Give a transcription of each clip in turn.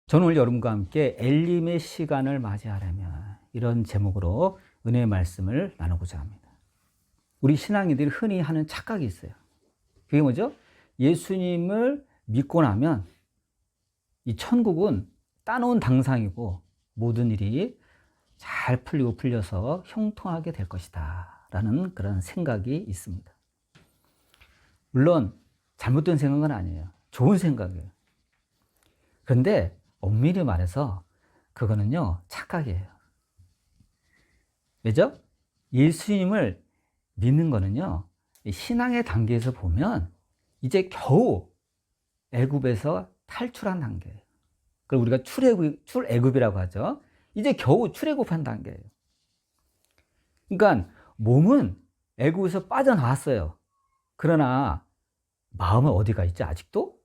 저는 오늘 여러분과 함께 엘림의 시간을 맞이하려면 이런 제목으로 은혜의 말씀을 나누고자 합니다. 우리 신앙인들이 흔히 하는 착각이 있어요. 그게 뭐죠? 예수님을 믿고 나면 이 천국은 따놓은 당상이고 모든 일이 잘 풀려서 형통하게 될 것이다 라는 그런 생각이 있습니다. 물론 잘못된 생각은 아니에요. 좋은 생각이에요. 그런데 엄밀히 말해서 그거는요 착각이에요. 왜죠? 예수님을 믿는 거는요 신앙의 단계에서 보면 이제 겨우 애굽에서 탈출한 단계예요. 그걸 우리가 출애굽이라고 하죠. 이제 겨우 출애굽한 단계예요. 그러니까 몸은 애굽에서 빠져나왔어요. 그러나 마음은 어디가 있지? 아직도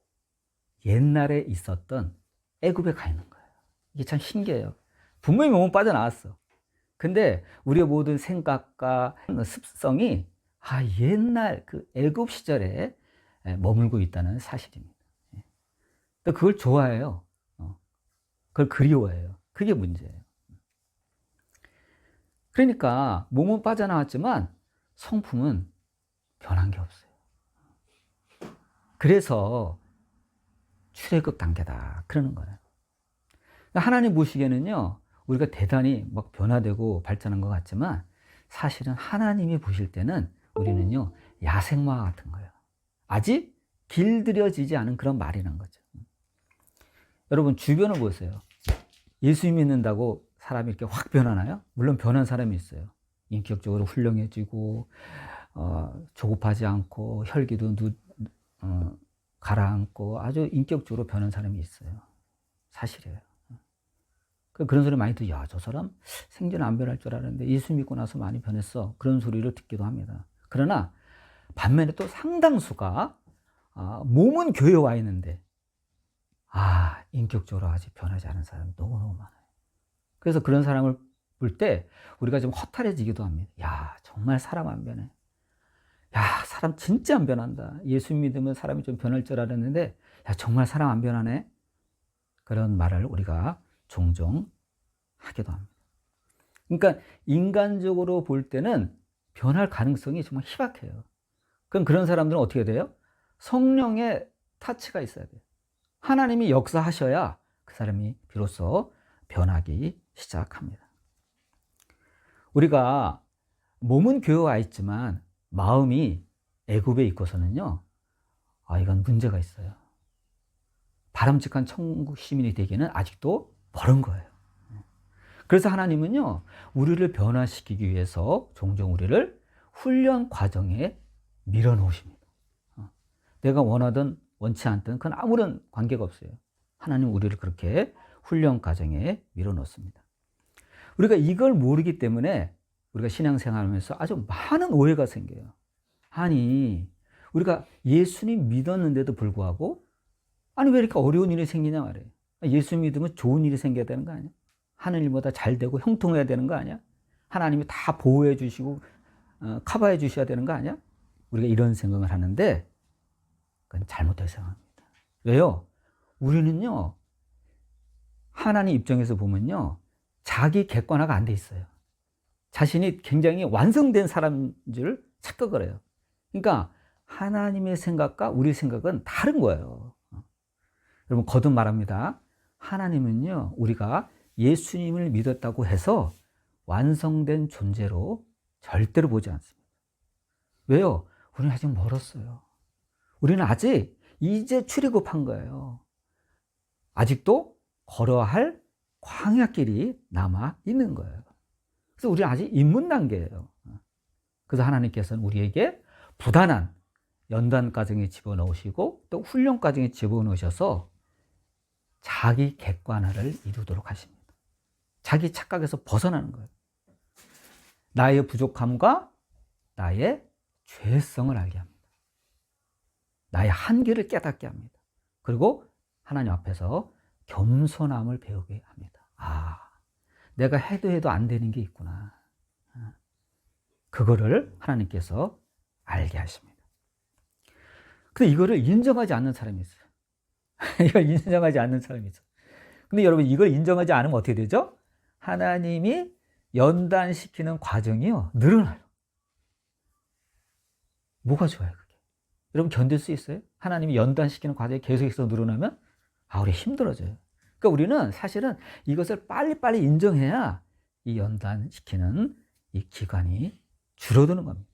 옛날에 있었던 애굽에 가 있는 거예요. 이게 참 신기해요. 분명히 몸은 빠져나왔어. 근데 우리의 모든 생각과 습성이 옛날 그 애굽 시절에 머물고 있다는 사실입니다. 또 그걸 좋아해요. 그걸 그리워해요. 그게 문제예요. 그러니까 몸은 빠져나왔지만 성품은 변한 게 없어요. 그래서 출애굽 단계다 그러는 거예요. 하나님 보시기에는요 우리가 대단히 막 변화되고 발전한 것 같지만 사실은 하나님이 보실 때는 우리는요 야생마 같은 거예요. 아직 길들여지지 않은 그런 말이란 거죠. 여러분 주변을 보세요. 예수 믿는다고 사람이 이렇게 확 변하나요? 물론 변한 사람이 있어요. 인격적으로 훌륭해지고 조급하지 않고 혈기도 가라앉고 아주 인격적으로 변한 사람이 있어요. 사실이에요. 그런 소리 많이 듣죠. 야, 저 사람 생전에 안 변할 줄 알았는데 예수 믿고 나서 많이 변했어. 그런 소리를 듣기도 합니다. 그러나 반면에 또 상당수가 몸은 교회에 와 있는데 인격적으로 아직 변하지 않은 사람이 너무너무 많아요. 그래서 그런 사람을 볼 때 우리가 좀 허탈해지기도 합니다. 야, 정말 사람 안 변해. 야, 사람 진짜 안 변한다. 예수 믿으면 사람이 좀 변할 줄 알았는데 야, 정말 사람 안 변하네. 그런 말을 우리가 종종 하기도 합니다. 그러니까 인간적으로 볼 때는 변할 가능성이 정말 희박해요. 그럼 그런 사람들은 어떻게 돼요? 성령의 타치가 있어야 돼요. 하나님이 역사하셔야 그 사람이 비로소 변하기 시작합니다. 우리가 몸은 교회에 와 있지만 마음이 애굽에 있고서는요 이건 문제가 있어요. 바람직한 천국 시민이 되기는 아직도 멀은 거예요. 그래서 하나님은요 우리를 변화시키기 위해서 종종 우리를 훈련 과정에 밀어놓으십니다. 내가 원하든 원치 않든 그건 아무런 관계가 없어요. 하나님 우리를 그렇게 훈련 과정에 밀어넣습니다. 우리가 이걸 모르기 때문에 우리가 신앙생활하면서 아주 많은 오해가 생겨요. 아니 우리가 예수님 믿었는데도 불구하고 왜 이렇게 어려운 일이 생기냐 말이에요. 예수 믿으면 좋은 일이 생겨야 되는 거 아니야? 하는 일보다 잘 되고 형통해야 되는 거 아니야? 하나님이 다 보호해 주시고 커버해 주셔야 되는 거 아니야? 우리가 이런 생각을 하는데 그건 잘못된 생각입니다. 왜요? 우리는요 하나님 입장에서 보면요 자기 객관화가 안 돼 있어요. 자신이 굉장히 완성된 사람인 줄 착각을 해요. 그러니까 하나님의 생각과 우리 생각은 다른 거예요. 여러분 거듭 말합니다. 하나님은요 우리가 예수님을 믿었다고 해서 완성된 존재로 절대로 보지 않습니다. 왜요? 우리는 아직 멀었어요. 우리는 아직 이제 출애굽한 거예요. 아직도 걸어야 할 광야길이 남아 있는 거예요. 그래서 우리는 아직 입문 단계예요. 그래서 하나님께서는 우리에게 부단한 연단 과정에 집어넣으시고 또 훈련 과정에 집어넣으셔서 자기 객관화를 이루도록 하십니다. 자기 착각에서 벗어나는 거예요. 나의 부족함과 나의 죄성을 알게 합니다. 나의 한계를 깨닫게 합니다. 그리고 하나님 앞에서 겸손함을 배우게 합니다. 내가 해도 안 되는 게 있구나. 그거를 하나님께서 알게 하십니다. 근데 이거를 인정하지 않는 사람이 있어요. 이걸 인정하지 않는 사람이 있어요. 근데 여러분 이걸 인정하지 않으면 어떻게 되죠? 하나님이 연단시키는 과정이요 늘어나요. 뭐가 좋아요 그게? 여러분 견딜 수 있어요? 하나님이 연단시키는 과정이 계속해서 늘어나면 우리 힘들어져요. 그러니까 우리는 사실은 이것을 빨리빨리 인정해야 이 연단시키는 이 기간이 줄어드는 겁니다.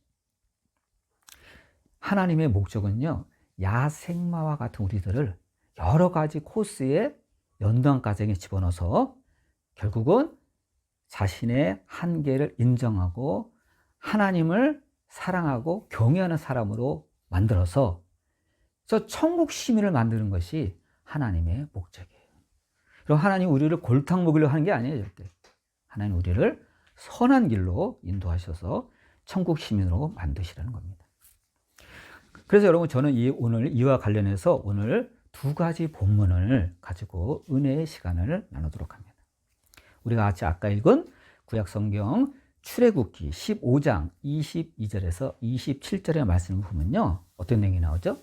하나님의 목적은요, 야생마와 같은 우리들을 여러 가지 코스의 연단 과정에 집어넣어서 결국은 자신의 한계를 인정하고 하나님을 사랑하고 경외하는 사람으로 만들어서 저 천국 시민을 만드는 것이 하나님의 목적이에요. 그럼 하나님 우리를 골탕 먹이려고 하는 게 아니에요, 절대. 하나님 우리를 선한 길로 인도하셔서 천국 시민으로 만드시라는 겁니다. 그래서 여러분 저는 오늘 이와 관련해서 오늘 두 가지 본문을 가지고 은혜의 시간을 나누도록 합니다. 우리가 같이 아까 읽은 구약성경 출애굽기 15장 22절에서 27절의 말씀을 보면요, 어떤 내용이 나오죠?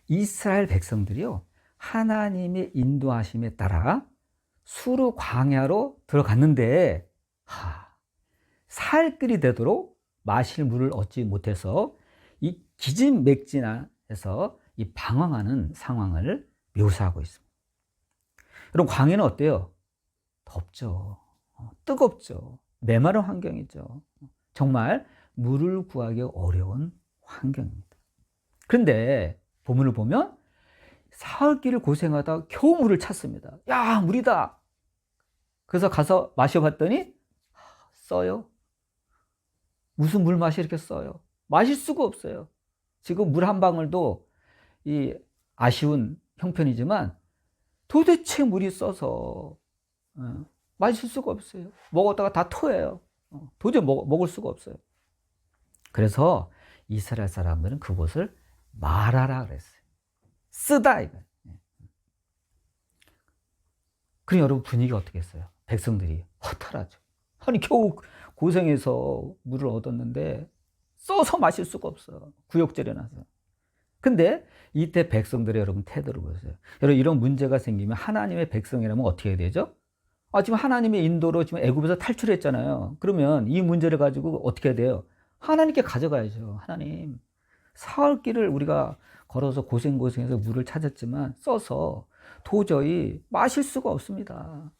이스라엘 백성들이요, 하나님의 인도하심에 따라 수르 광야로 들어갔는데 살 길이 되도록 마실 물을 얻지 못해서 이 기진맥진해서 이 방황하는 상황을 묘사하고 있습니다. 여러분 광야는 어때요? 덥죠. 뜨겁죠. 메마른 환경이죠. 정말 물을 구하기 어려운 환경입니다. 그런데 본문을 보면 사흘 길을 고생하다 겨우 물을 찾습니다. 야, 물이다. 그래서 가서 마셔봤더니 써요. 무슨 물 맛이 이렇게 써요? 마실 수가 없어요. 지금 물 한 방울도 이 아쉬운 형편이지만 도대체 물이 써서 마실 수가 없어요. 먹었다가 다 토해요. 도저히 먹을 수가 없어요. 그래서 이스라엘 사람들은 그곳을 마라라 그랬어요. 쓰다 이거. 그럼 여러분 분위기가 어떻게 했어요? 백성들이 허탈하죠. 아니 겨우 고생해서 물을 얻었는데 써서 마실 수가 없어. 구역질이 나서. 근데 이때 백성들의 여러분 태도를 보세요. 여러분 이런 문제가 생기면 하나님의 백성이라면 어떻게 해야 되죠? 지금 하나님의 인도로 지금 애굽에서 탈출했잖아요. 그러면 이 문제를 가지고 어떻게 해야 돼요? 하나님께 가져가야죠. 하나님, 사흘 길을 우리가 걸어서 고생해서 물을 찾았지만 써서 도저히 마실 수가 없습니다.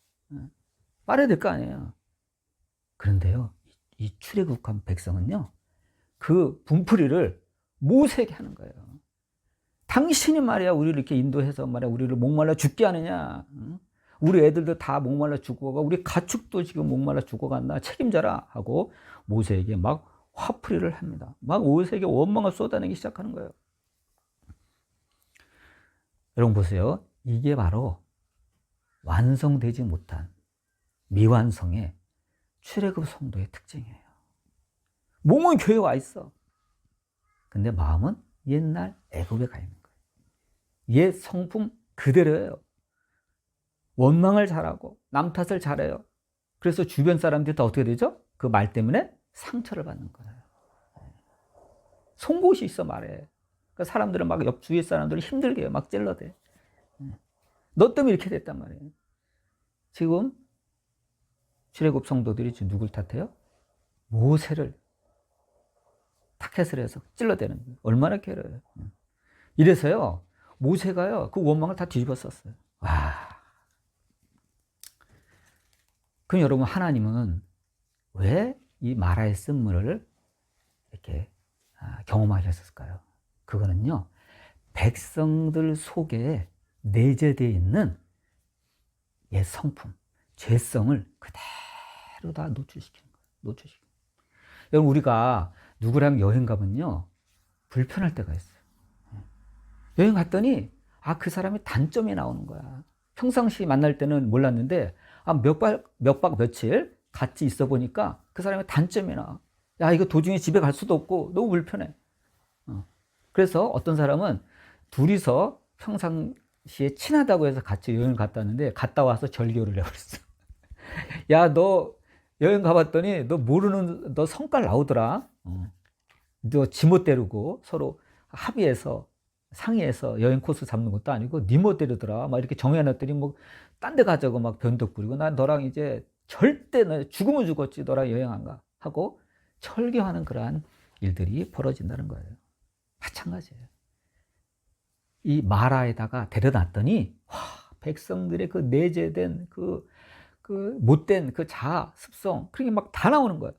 말해야 될 거 아니에요. 그런데요, 이 출애굽한 백성은요, 그 분풀이를 모세에게 하는 거예요. 당신이 말이야 우리를 이렇게 인도해서 말이야 우리를 목말라 죽게 하느냐? 우리 애들도 다 목말라 죽어가, 우리 가축도 지금 목말라 죽어간다. 책임져라 하고 모세에게 막 화풀이를 합니다. 막 모세에게 원망을 쏟아내기 시작하는 거예요. 여러분 보세요. 이게 바로 완성되지 못한 미완성의 출애굽 성도의 특징이에요. 몸은 교회에 와 있어. 근데 마음은 옛날 애굽에 가 있는 거예요. 옛 성품 그대로예요. 원망을 잘하고 남 탓을 잘해요. 그래서 주변 사람들이 다 어떻게 되죠? 그 말 때문에 상처를 받는 거예요. 송곳이 있어 말해. 그러니까 사람들은 막 옆 주위 사람들을 힘들게 해요. 막 찔러대. 너 때문에 이렇게 됐단 말이에요. 지금 출애굽 성도들이 지금 누굴 탓해요? 모세를 타켓을 해서 찔러대는 거예요. 얼마나 괴로워요. 이래서요 모세가요 그 원망을 다 뒤집어 썼어요. 와. 그럼 여러분 하나님은 왜 이 마라의 쓴물을 이렇게 경험하셨을까요? 그거는요 백성들 속에 내재되어 있는 옛 성품, 죄성을 그대로 다 노출시키는 거예요. 노출시키는 거예요. 여러분 우리가 누구랑 여행 가면요 불편할 때가 있어요. 여행 갔더니 그 사람이 단점이 나오는 거야. 평상시 만날 때는 몰랐는데 몇 박 며칠 같이 있어 보니까 그 사람의 단점이 나와. 야 이거 도중에 집에 갈 수도 없고 너무 불편해. 그래서 어떤 사람은 둘이서 평상시에 친하다고 해서 같이 여행을 갔다 왔는데 갔다 와서 절교를 해버렸어. 야 너 여행 가봤더니 너 모르는 너 성깔 나오더라. 너 지멋대로고 서로 합의해서 상의해서 여행 코스 잡는 것도 아니고 네 멋대로더라. 막 이렇게 정해놨더니 뭐 딴 데 가자고 막 변덕 부리고, 난 너랑 이제 절대 너 죽으면 죽었지 너랑 여행 안 가 하고 철교하는 그러한 일들이 벌어진다는 거예요. 마찬가지예요. 이 마라에다가 데려놨더니 와, 백성들의 그 내재된 그 못된 그 자아, 습성, 그런 게 막 다 나오는 거예요.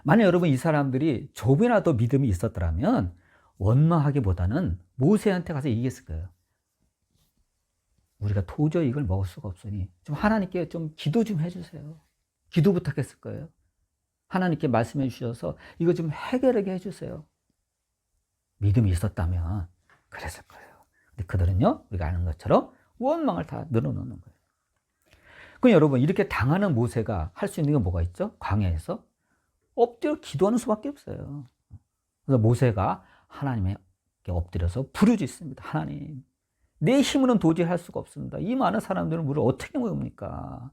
만약 여러분 이 사람들이 조금이나 더 믿음이 있었더라면 원망하기보다는 모세한테 가서 얘기했을 거예요. 우리가 도저히 이걸 먹을 수가 없으니 좀 하나님께 좀 기도 좀 해주세요. 기도 부탁했을 거예요. 하나님께 말씀해 주셔서 이거 좀 해결하게 해주세요. 믿음이 있었다면 그랬을 거예요. 근데 그들은요, 우리가 아는 것처럼 원망을 다 늘어놓는 거예요. 그럼 여러분, 이렇게 당하는 모세가 할 수 있는 게 뭐가 있죠? 광야에서 엎드려 기도하는 수밖에 없어요. 그래서 모세가 하나님께 엎드려서 부르짖습니다. 하나님, 내 힘으로는 도저히 할 수가 없습니다. 이 많은 사람들은 물을 어떻게 먹습니까?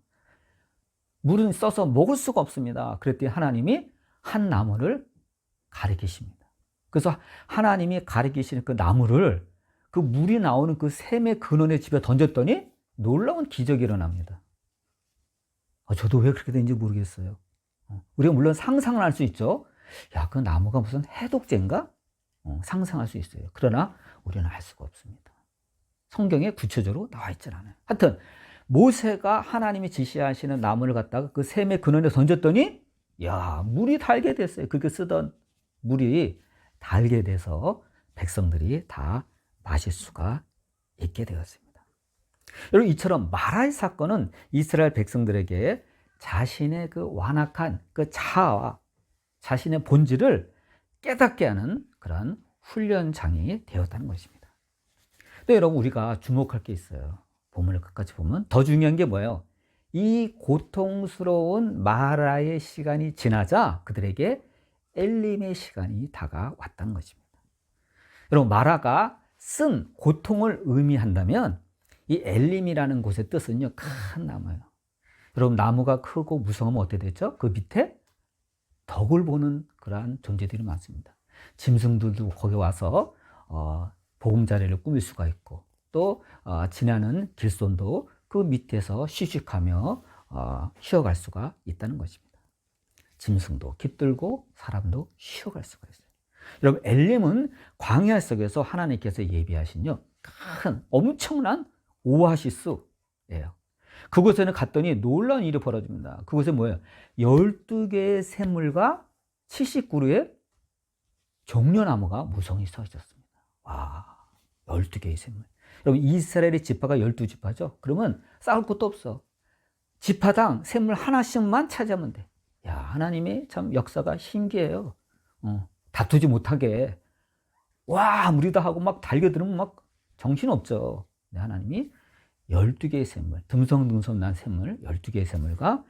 물은 써서 먹을 수가 없습니다. 그랬더니 하나님이 한 나무를 가리키십니다. 그래서 하나님이 가리키시는 그 나무를 그 물이 나오는 그 샘의 근원에 집에 던졌더니 놀라운 기적이 일어납니다. 저도 왜 그렇게 된지 모르겠어요. 우리가 물론 상상을 할 수 있죠. 야, 그 나무가 무슨 해독제인가? 상상할 수 있어요. 그러나 우리는 알 수가 없습니다. 성경에 구체적으로 나와 있질 않아요. 하여튼 모세가 하나님이 지시하시는 나무를 갖다가 그 샘의 근원에 던졌더니 야, 물이 달게 됐어요. 그렇게 쓰던 물이 달게 돼서 백성들이 다 마실 수가 있게 되었습니다. 여러분, 이처럼 마라의 사건은 이스라엘 백성들에게 자신의 그 완악한 그 자아와 자신의 본질을 깨닫게 하는 그런 훈련장이 되었다는 것입니다. 또 여러분, 우리가 주목할 게 있어요. 본문을 끝까지 보면 더 중요한 게 뭐예요? 이 고통스러운 마라의 시간이 지나자 그들에게 엘림의 시간이 다가왔다는 것입니다. 여러분, 마라가 쓴 고통을 의미한다면 이 엘림이라는 곳의 뜻은요, 큰 나무예요. 여러분, 나무가 크고 무성하면 어떻게 되죠? 그 밑에 덕을 보는 그러한 존재들이 많습니다. 짐승들도 거기 와서 보금자리를 꾸밀 수가 있고, 또 지나는 길손도 그 밑에서 쉬쉬하며 쉬어갈 수가 있다는 것입니다. 짐승도 깃들고 사람도 쉬어갈 수가 있어요. 여러분, 엘림은 광야 속에서 하나님께서 예비하신요, 큰 엄청난 오아시스예요. 그곳에는 갔더니 놀라운 일이 벌어집니다. 그곳에 뭐예요? 12개의 샘물과 70그루의 종려나무가 무성히 서 있었습니다. 와, 12개의 샘물. 여러분, 이스라엘의 지파가 12지파죠? 그러면 싸울 것도 없어. 지파당 샘물 하나씩만 차지하면 돼. 야, 하나님의 참 역사가 신기해요. 다투지 못하게. 와, 무리다 하고 막 달겨들으면 막 정신없죠. 하나님이 12개의 샘물, 듬성듬성 난 샘물, 12개의 샘물과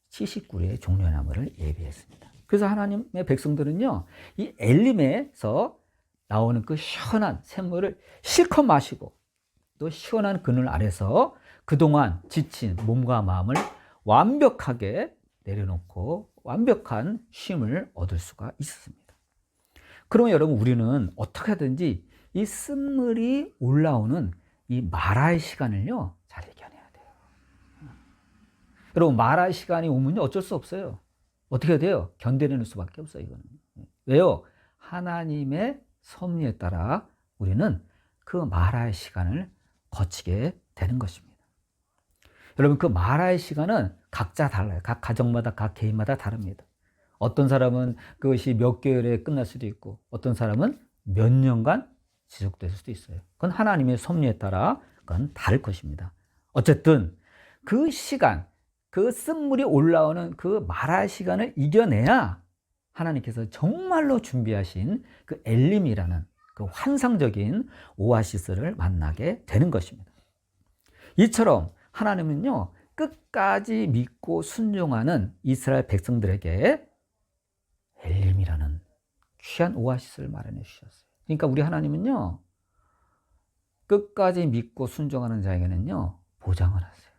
70그루의 종려나무를 예비했습니다. 그래서 하나님의 백성들은요, 이 엘림에서 나오는 그 시원한 샘물을 실컷 마시고 또 시원한 그늘 아래서 그동안 지친 몸과 마음을 완벽하게 내려놓고 완벽한 쉼을 얻을 수가 있었습니다. 그러면 여러분, 우리는 어떻게 하든지 이 쓴물이 올라오는 이 마라의 시간을요, 잘 이겨내야 돼요. 여러분, 마라의 시간이 오면요, 어쩔 수 없어요. 어떻게 해야 돼요? 견뎌내는 수밖에 없어요, 이거는. 왜요? 하나님의 섭리에 따라 우리는 그 마라의 시간을 거치게 되는 것입니다. 여러분, 그 마라의 시간은 각자 달라요. 각 가정마다, 각 개인마다 다릅니다. 어떤 사람은 그것이 몇 개월에 끝날 수도 있고, 어떤 사람은 몇 년간 지속될 수도 있어요. 그건 하나님의 섭리에 따라 그건 다를 것입니다. 어쨌든 그 시간, 그 쓴물이 올라오는 그 마라의 시간을 이겨내야 하나님께서 정말로 준비하신 그 엘림이라는 그 환상적인 오아시스를 만나게 되는 것입니다. 이처럼 하나님은요, 끝까지 믿고 순종하는 이스라엘 백성들에게 엘림이라는 귀한 오아시스를 마련해 주셨어요. 그러니까 우리 하나님은요, 끝까지 믿고 순종하는 자에게는요, 보장을 하세요.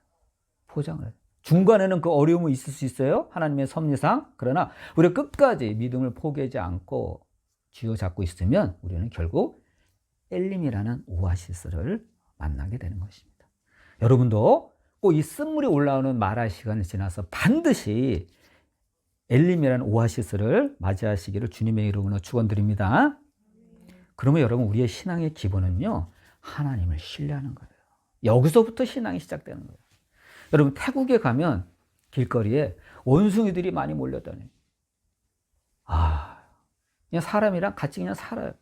보장을 해요. 중간에는 그 어려움이 있을 수 있어요. 하나님의 섭리상. 그러나 우리가 끝까지 믿음을 포기하지 않고 쥐어잡고 있으면 우리는 결국 엘림이라는 오아시스를 만나게 되는 것입니다. 여러분도 꼭 이 쓴물이 올라오는 마라 시간을 지나서 반드시 엘림이라는 오아시스를 맞이하시기를 주님의 이름으로 축원드립니다. 그러면 여러분, 우리의 신앙의 기본은요, 하나님을 신뢰하는 거예요. 여기서부터 신앙이 시작되는 거예요. 여러분, 태국에 가면 길거리에 원숭이들이 많이 몰려다녀요. 그냥 사람이랑 같이 그냥 살아요.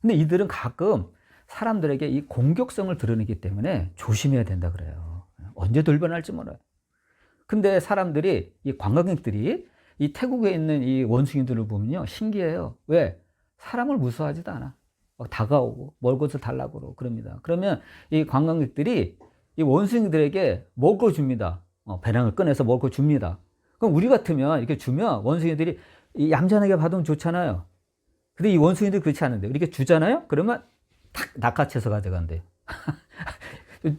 근데 이들은 가끔 사람들에게 이 공격성을 드러내기 때문에 조심해야 된다 그래요. 언제 돌변할지 몰라요. 근데 사람들이, 이 관광객들이 이 태국에 있는 이 원숭이들을 보면요, 신기해요. 왜? 사람을 무서워하지도 않아. 막 다가오고 먹을 것을 달라고 그러고 그럽니다. 그러면 이 관광객들이 이 원숭이들에게 먹을 거 줍니다. 배낭을 꺼내서 먹을 거 줍니다. 그럼 우리 같으면 이렇게 주면 원숭이들이 얌전하게 받으면 좋잖아요. 근데 이 원숭이들이 그렇지 않은데, 이렇게 주잖아요? 그러면 탁 낚아채서 가져간대요.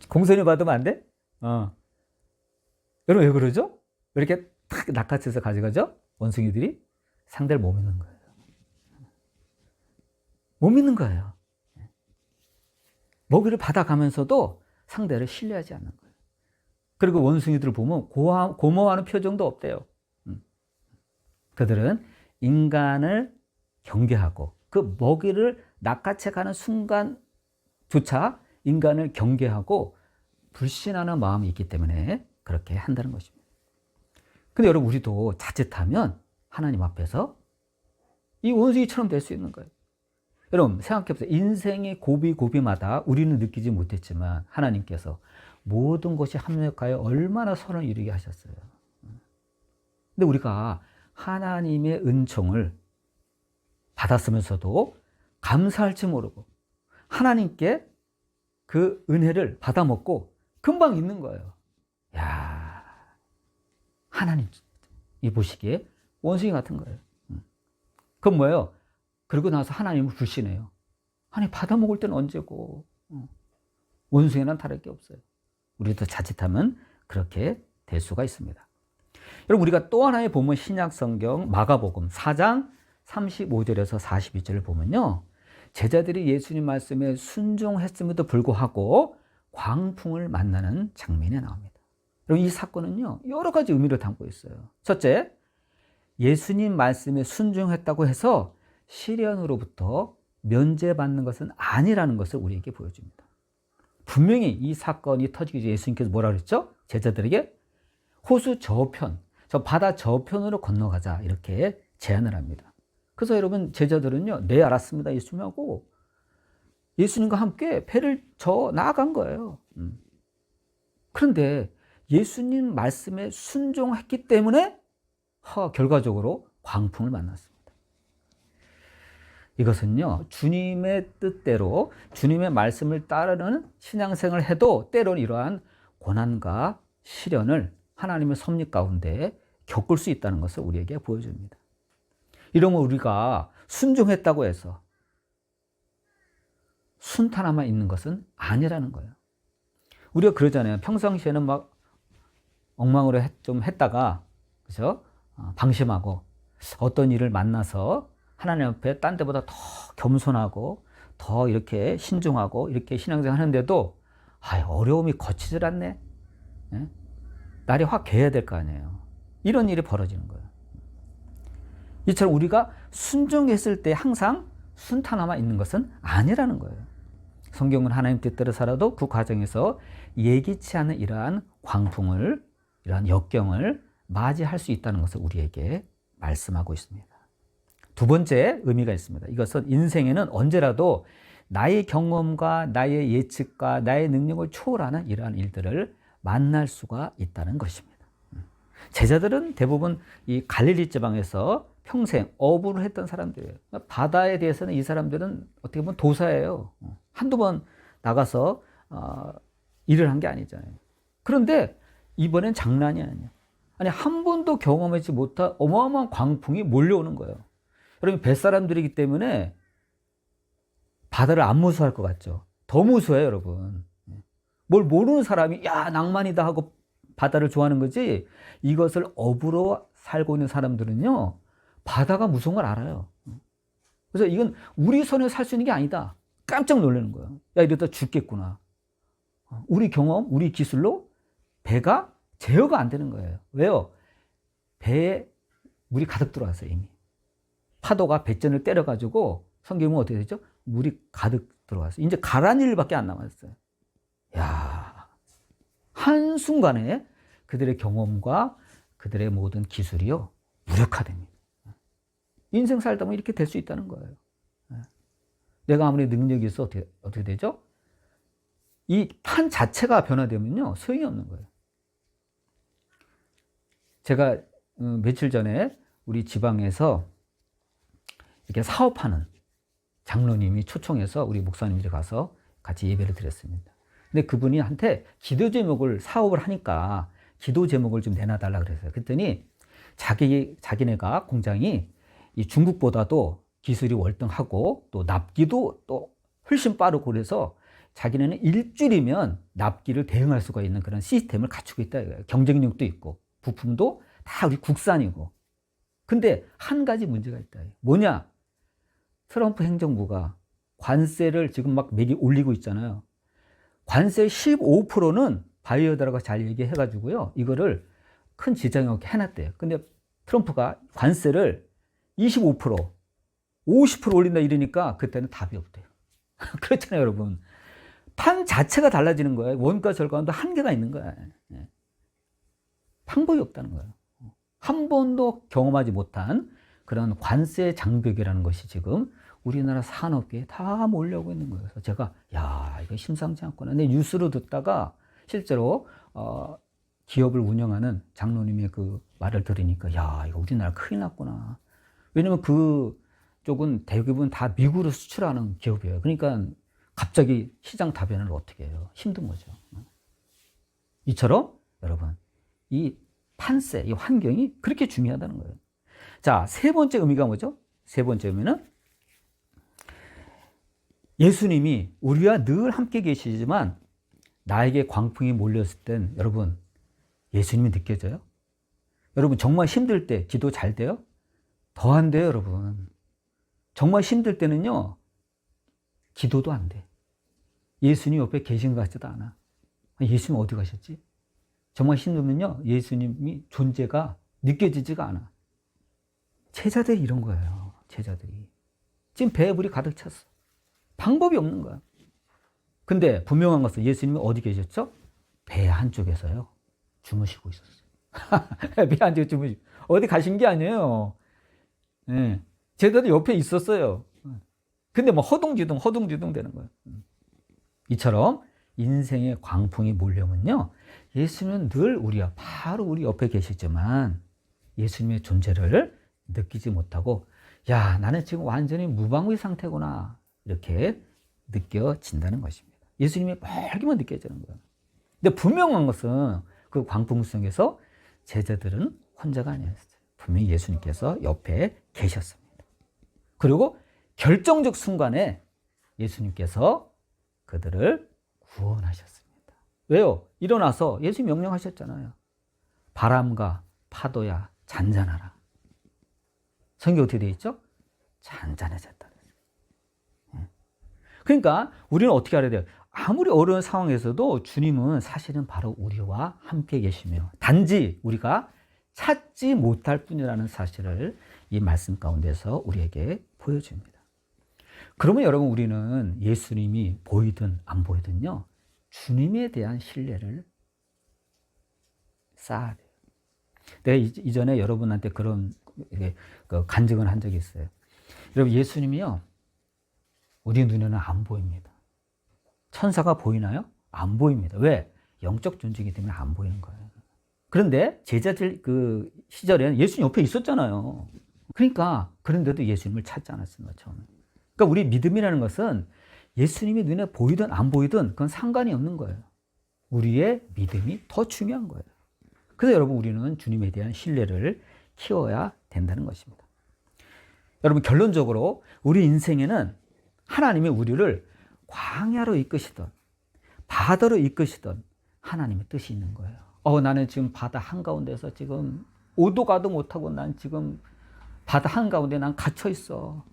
공손히 받으면 안 돼? 여러분, 왜 그러죠? 왜 이렇게 탁 낚아채서 가져가죠? 원숭이들이 상대를 못 믿는 거예요. 못 믿는 거예요. 먹이를 받아가면서도 상대를 신뢰하지 않는 거예요. 그리고 원숭이들을 보면 고마워하는 표정도 없대요. 그들은 인간을 경계하고 그 먹이를 낚아채 가는 순간조차 인간을 경계하고 불신하는 마음이 있기 때문에 그렇게 한다는 것입니다. 근데 여러분, 우리도 자칫하면 하나님 앞에서 이 원숭이처럼 될 수 있는 거예요. 여러분, 생각해보세요. 인생의 고비고비마다 우리는 느끼지 못했지만 하나님께서 모든 것이 합력하여 얼마나 선을 이루게 하셨어요. 근데 우리가 하나님의 은총을 받았으면서도 감사할지 모르고 하나님께 그 은혜를 받아먹고 금방 잊는 거예요. 야, 하나님이 보시기에 원숭이 같은 거예요. 그건 뭐예요? 그러고 나서 하나님을 불신해요. 아니, 받아먹을 때는 언제고. 원숭이는 다를 게 없어요. 우리도 자칫하면 그렇게 될 수가 있습니다. 여러분, 우리가 또 하나의 보면 신약 성경 마가복음 4장 35절에서 42절을 보면요, 제자들이 예수님 말씀에 순종했음에도 불구하고 광풍을 만나는 장면이 나옵니다. 여러분, 이 사건은요, 여러 가지 의미를 담고 있어요. 첫째, 예수님 말씀에 순종했다고 해서 시련으로부터 면제받는 것은 아니라는 것을 우리에게 보여줍니다. 분명히 이 사건이 터지기 전에 예수님께서 뭐라 그랬죠? 제자들에게 호수 저편, 저 바다 저편으로 건너가자, 이렇게 제안을 합니다. 그래서 여러분, 제자들은요, 네, 알았습니다, 예수님하고 예수님과 함께 배를 저 나아간 거예요. 그런데 예수님 말씀에 순종했기 때문에 결과적으로 광풍을 만났습니다. 이것은요, 주님의 뜻대로 주님의 말씀을 따르는 신앙생활을 해도 때로는 이러한 고난과 시련을 하나님의 섭리 가운데 겪을 수 있다는 것을 우리에게 보여줍니다. 이러면 우리가 순종했다고 해서 순탄함만 있는 것은 아니라는 거예요. 우리가 그러잖아요. 평상시에는 막 엉망으로 좀 했다가, 그죠? 방심하고 어떤 일을 만나서 하나님 앞에 딴 데보다 더 겸손하고 더 이렇게 신중하고 이렇게 신앙생활 하는데도 어려움이 거치질 않네. 네? 날이 확 개야 될 거 아니에요. 이런 일이 벌어지는 거예요. 이처럼 우리가 순종했을 때 항상 순탄함만 있는 것은 아니라는 거예요. 성경은 하나님 뜻대로 살아도 그 과정에서 예기치 않은 이러한 광풍을, 이러한 역경을 맞이할 수 있다는 것을 우리에게 말씀하고 있습니다. 두 번째 의미가 있습니다. 이것은 인생에는 언제라도 나의 경험과 나의 예측과 나의 능력을 초월하는 이러한 일들을 만날 수가 있다는 것입니다. 제자들은 대부분 이 갈릴리 지방에서 평생 어부를 했던 사람들이에요. 바다에 대해서는 이 사람들은 어떻게 보면 도사예요. 한두 번 나가서 일을 한 게 아니잖아요. 그런데 이번엔 장난이 아니에요. 아니, 한 번도 경험하지 못한 어마어마한 광풍이 몰려오는 거예요. 여러분, 뱃사람들이기 때문에 바다를 안 무서워할 것 같죠? 더 무서워요, 여러분. 뭘 모르는 사람이 야, 낭만이다 하고 바다를 좋아하는 거지, 이것을 어부로 살고 있는 사람들은요, 바다가 무서운 걸 알아요. 그래서 이건 우리 손에 살 수 있는 게 아니다. 깜짝 놀라는 거예요. 야, 이러다 죽겠구나. 우리 경험, 우리 기술로 배가 제어가 안 되는 거예요. 왜요? 배에 물이 가득 들어왔어요, 이미. 파도가 배전을 때려가지고 성경은 어떻게 되죠? 물이 가득 들어왔어요. 이제 가라앉을 일밖에 안 남았어요. 야, 한순간에 그들의 경험과 그들의 모든 기술이요, 무력화됩니다. 인생 살다 보면 이렇게 될 수 있다는 거예요. 내가 아무리 능력이 있어 어떻게 되죠? 이 판 자체가 변화되면요, 소용이 없는 거예요. 제가 며칠 전에 우리 지방에서 이렇게 사업하는 장로님이 초청해서 우리 목사님들이 가서 같이 예배를 드렸습니다. 근데 그분이 한테 기도 제목을 사업을 하니까 기도 제목을 좀 내놔달라 그랬어요. 그랬더니 자기네가 공장이 이 중국보다도 기술이 월등하고 또 납기도 또 훨씬 빠르고 그래서 자기네는 일주일이면 납기를 대응할 수가 있는 그런 시스템을 갖추고 있다 이거예요. 경쟁력도 있고 부품도 다 우리 국산이고. 근데 한 가지 문제가 있다. 뭐냐? 트럼프 행정부가 관세를 지금 막 매기 올리고 있잖아요. 관세 15%는 바이오다라고 잘 얘기해가지고요, 이거를 큰 지장이 없게 해놨대요. 근데 트럼프가 관세를 25%, 50% 올린다 이러니까 그때는 답이 없대요. 그렇잖아요, 여러분. 판 자체가 달라지는 거예요. 원가 절감도 한계가 있는 거예요. 방법이 없다는 거예요. 한 번도 경험하지 못한 그런 관세 장벽이라는 것이 지금 우리나라 산업계에 다 몰려오고 있는 거예요. 그래서 제가 이거 심상치 않구나. 근데 뉴스로 듣다가 실제로 기업을 운영하는 장로님의 그 말을 들으니까 이거 우리나라 큰일 났구나. 왜냐면 그 쪽은 대부분 다 미국으로 수출하는 기업이에요. 그러니까 갑자기 시장 다변을 어떻게 해요? 힘든 거죠. 이처럼 여러분, 이 판세, 이 환경이 그렇게 중요하다는 거예요. 자, 세 번째 의미가 뭐죠? 세 번째 의미는 예수님이 우리와 늘 함께 계시지만 나에게 광풍이 몰렸을 땐 여러분, 예수님이 느껴져요? 여러분, 정말 힘들 때 기도 잘 돼요? 더 안 돼요, 여러분. 정말 힘들 때는요, 기도도 안 돼. 예수님 옆에 계신 것 같지도 않아. 예수님 어디 가셨지? 정말 힘들면요, 예수님이 존재가 느껴지지가 않아. 제자들이 이런 거예요. 제자들이. 지금 배에 물이 가득 찼어. 방법이 없는 거야. 근데 분명한 것은 예수님이 어디 계셨죠? 배 한쪽에서요, 주무시고 있었어요. 배 한쪽에 주무시고. 어디 가신 게 아니에요. 네. 제자들 옆에 있었어요. 근데 뭐 허둥지둥 되는 거예요. 이처럼 인생의 광풍이 몰려오면요, 예수님은 늘 우리와 바로 우리 옆에 계시지만 예수님의 존재를 느끼지 못하고 나는 지금 완전히 무방비 상태구나 이렇게 느껴진다는 것입니다. 예수님이 멀기만 느껴지는 거예요. 근데 분명한 것은 그 광풍 속에서 제자들은 혼자가 아니었어요. 분명히 예수님께서 옆에 계셨습니다. 그리고 결정적 순간에 예수님께서 그들을 구원하셨습니다. 왜요? 일어나서 예수님 명령하셨잖아요. 바람과 파도야 잔잔하라. 성경 어떻게 되어 있죠? 잔잔해졌다. 그러니까 우리는 어떻게 알아야 돼요? 아무리 어려운 상황에서도 주님은 사실은 바로 우리와 함께 계시며 단지 우리가 찾지 못할 뿐이라는 사실을 이 말씀 가운데서 우리에게 보여줍니다. 그러면 여러분, 우리는 예수님이 보이든 안 보이든요, 주님에 대한 신뢰를 쌓아야 돼요. 내가 이전에 여러분한테 그런 간증을 한 적이 있어요. 여러분, 예수님이요, 우리 눈에는 안 보입니다. 천사가 보이나요? 안 보입니다. 왜? 영적 존재이기 때문에 안 보이는 거예요. 그런데 제자들 그 시절에는 예수님 옆에 있었잖아요. 그러니까 그런데도 예수님을 찾지 않았습니다, 처음에. 그러니까 우리 믿음이라는 것은 예수님이 눈에 보이든 안 보이든 그건 상관이 없는 거예요. 우리의 믿음이 더 중요한 거예요. 그래서 여러분, 우리는 주님에 대한 신뢰를 키워야 된다는 것입니다. 여러분, 결론적으로 우리 인생에는 하나님이 우리를 광야로 이끄시던 바다로 이끄시던 하나님의 뜻이 있는 거예요. 나는 지금 바다 한가운데서 지금 오도 가도 못하고 난 지금 바다 한가운데 난 갇혀 있어.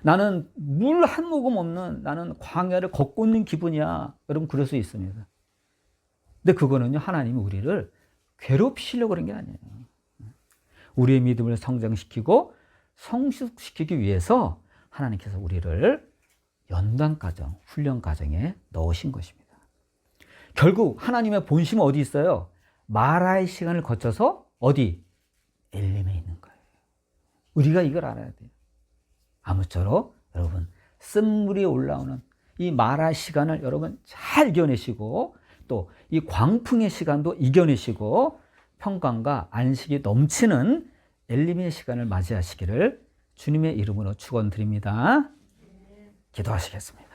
나는 물 한 모금 없는 나는 광야를 걷고 있는 기분이야. 여러분 그럴 수 있습니다. 근데 그거는요, 하나님이 우리를 괴롭히시려고 그런 게 아니에요. 우리의 믿음을 성장시키고 성숙시키기 위해서 하나님께서 우리를 연단과정, 훈련과정에 넣으신 것입니다. 결국 하나님의 본심은 어디 있어요? 마라의 시간을 거쳐서 어디? 엘림에 있는 거예요. 우리가 이걸 알아야 돼요. 아무쪼록 여러분 쓴물이 올라오는 이 마라 시간을 여러분 잘 이겨내시고 또 이 광풍의 시간도 이겨내시고 평강과 안식이 넘치는 엘림의 시간을 맞이하시기를 주님의 이름으로 축원드립니다. 기도하시겠습니다.